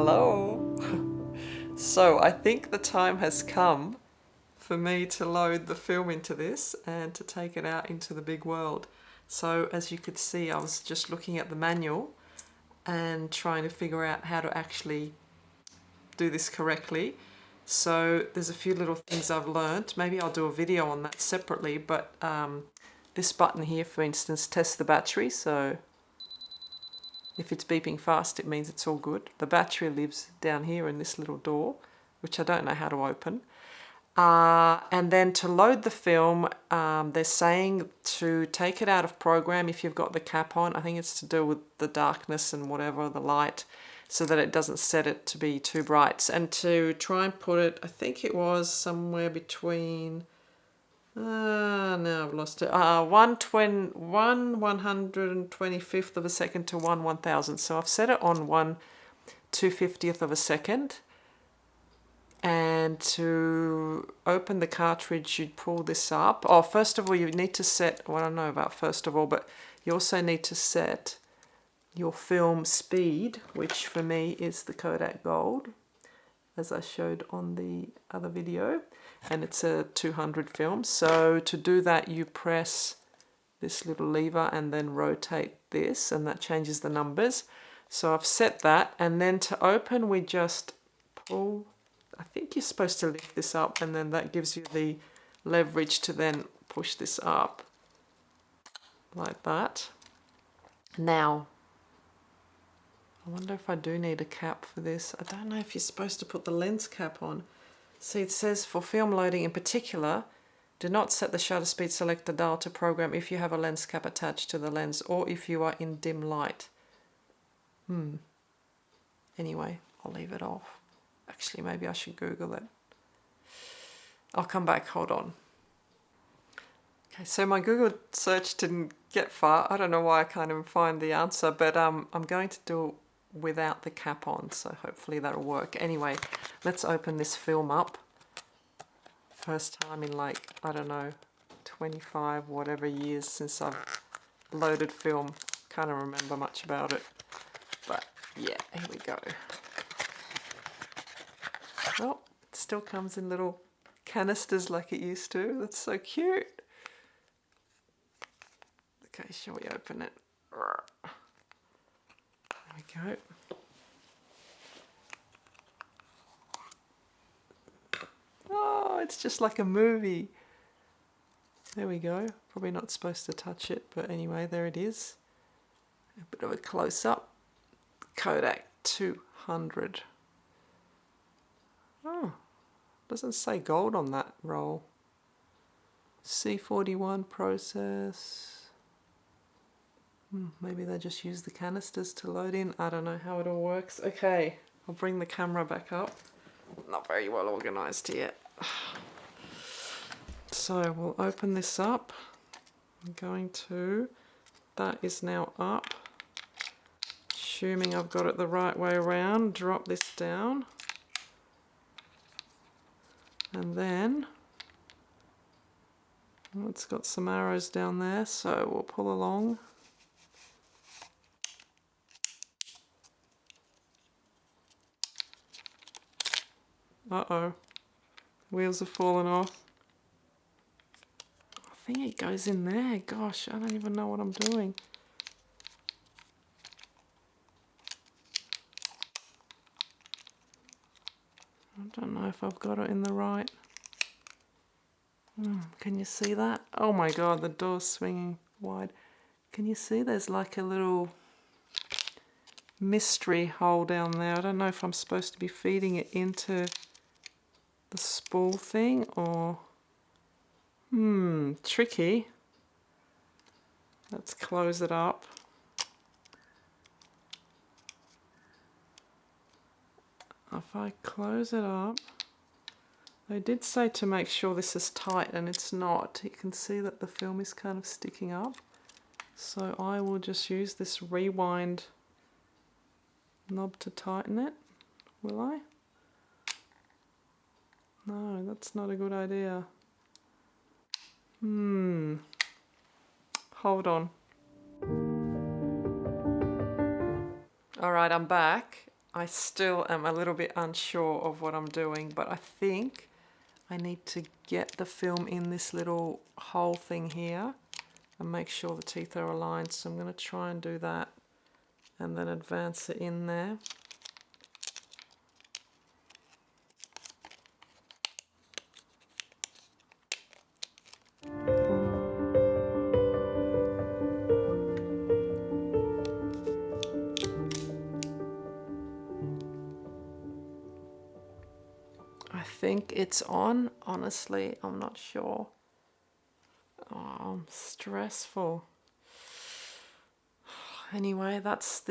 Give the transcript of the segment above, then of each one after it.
Hello. So I think the time has come for me to load the film into this and to take it out into the big world. So as you could see, I was just looking at the manual and trying to figure out how to actually do this correctly. So there's a few little things I've learned. Maybe I'll do a video on that separately, but this button here, for instance, tests the battery. So if it's beeping fast, it means it's all good. The battery lives down here in this little door, which I don't know how to open. And then to load the film, they're saying to take it out of program if you've got the cap on. I think it's to do with the darkness and whatever, the light, so that it doesn't set it to be too bright. And to try and put it, I think it was somewhere between, no, I've lost it. 1/125th of a second to 1/1000. So I've set it on 1/250th of a second. And to open the cartridge, you'd pull this up. Oh, first of all, you need to set, well, I don't know about first of all, but you also need to set your film speed, which for me is the Kodak Gold, as I showed on the other video, and it's a 200 film. So to do that, you press this little lever and then rotate this, and that changes the numbers. So I've set that, and then to open, we just pull. I think you're supposed to lift this up, and then that gives you the leverage to then push this up like that. Now, I wonder if I do need a cap for this. I don't know if you're supposed to put the lens cap on. See, it says for film loading in particular, do not set the shutter speed selector dial to program if you have a lens cap attached to the lens or if you are in dim light. Anyway, I'll leave it off. Actually, maybe I should Google it. I'll come back, hold on. Okay, so my Google search didn't get far. I don't know why I can't even find the answer, but I'm going to do it without the cap on, so hopefully that'll work. Anyway, let's open this film up. First time in like, I don't know, 25 whatever years since I've loaded film. Can't remember much about it. But yeah, here we go. Oh, it still comes in little canisters like it used to. That's so cute. Okay, shall we open it? There we go. Oh, it's just like a movie. There we go. Probably not supposed to touch it, but anyway, there it is. A bit of a close-up. Kodak 200. Oh, doesn't say gold on that roll. C41 process. Maybe they just use the canisters to load in. I don't know how it all works. Okay, I'll bring the camera back up. Not very well organized here. So we'll open this up. I'm going to, that is now up. Assuming I've got it the right way around, drop this down. And then, oh, it's got some arrows down there, so we'll pull along. Uh-oh, wheels have fallen off. I think it goes in there. Gosh, I don't even know what I'm doing. I don't know if I've got it in the right. Can you see that? Oh my God, the door's swinging wide. Can you see there's like a little mystery hole down there? I don't know if I'm supposed to be feeding it into the spool thing or... tricky. Let's close it up. If I close it up, they did say to make sure this is tight, and it's not. You can see that the film is kind of sticking up. So I will just use this rewind knob to tighten it. Will I? No, that's not a good idea. Hold on. Alright, I'm back. I still am a little bit unsure of what I'm doing, but I think I need to get the film in this little hole thing here and make sure the teeth are aligned. So I'm going to try and do that and then advance it in there. I think it's on. Honestly, I'm not sure. Oh, I'm stressful. Anyway, that's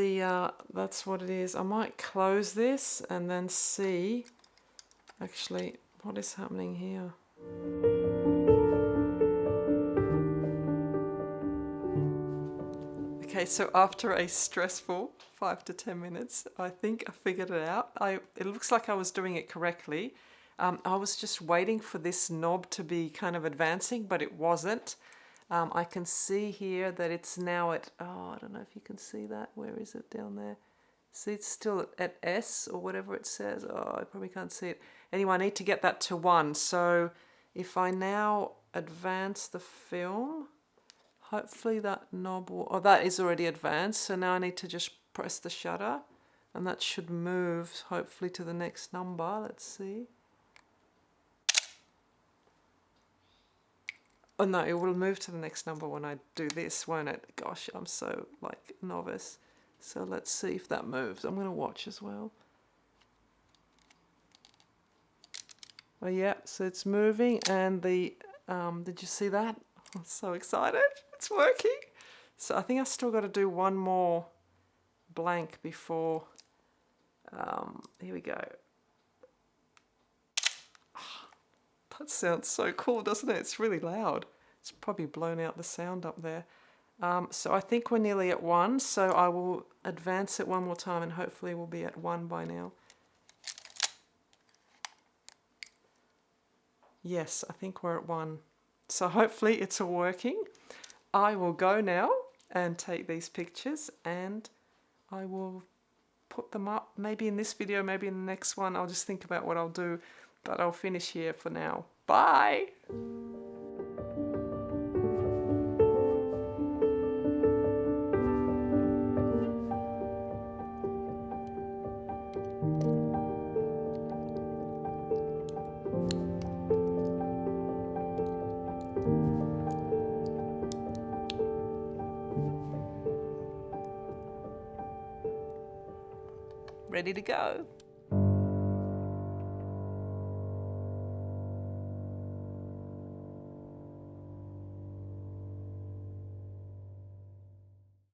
what it is. I might close this and then see actually what is happening here. Okay, so after a stressful 5 to 10 minutes, I think I figured it out. It looks like I was doing it correctly. I was just waiting for this knob to be kind of advancing, but it wasn't. I can see here that it's now at, oh, I don't know if you can see that. Where is it down there? See, it's still at S or whatever it says. Oh, I probably can't see it. Anyway, I need to get that to 1. So if I now advance the film, hopefully that knob will, oh, that is already advanced. So now I need to just press the shutter and that should move hopefully to the next number. Let's see. Oh no, it will move to the next number when I do this, won't it? Gosh, I'm so like novice. So let's see if that moves. I'm going to watch as well. Oh yeah, so it's moving and the, did you see that? I'm so excited. It's working. So I think I still got to do one more blank before, here we go. That sounds so cool, doesn't it? It's really loud. It's probably blown out the sound up there. So I think we're nearly at 1, so I will advance it one more time and hopefully we'll be at 1 by now. Yes, I think we're at 1. So hopefully it's all working. I will go now and take these pictures and I will put them up. Maybe in this video, maybe in the next one. I'll just think about what I'll do, but I'll finish here for now. Bye! Ready to go.